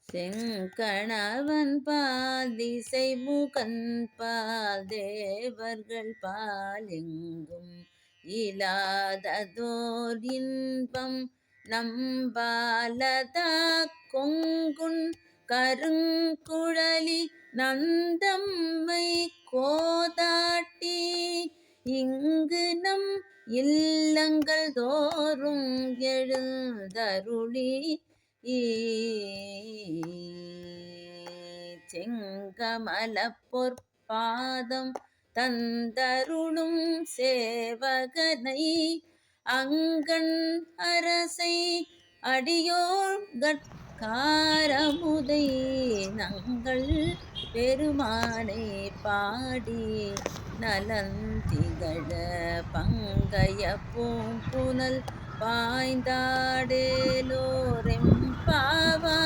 செங்கணவன் பால் திசை முகன் பால் தேவர்கள் பால் எங்கும் இலாததோர் இன்பம் நம்பாலதா கொங்குன் கருங்குழலி நந்தம்மை கோதாட்டி இங்கு நம் இல்லங்கள் தோறும் எழுந்தருளி செங்கமல பொற்பாதம் தந்தருளும் சேவகனை அங்கண் அரசை அடியோர்கட்காரமுதை நங்கள் பெருமானை பாடி நலந்திகழ பங்கய பூம்புனல் பாய்ந்தாடேலோரெம்பாவாய்.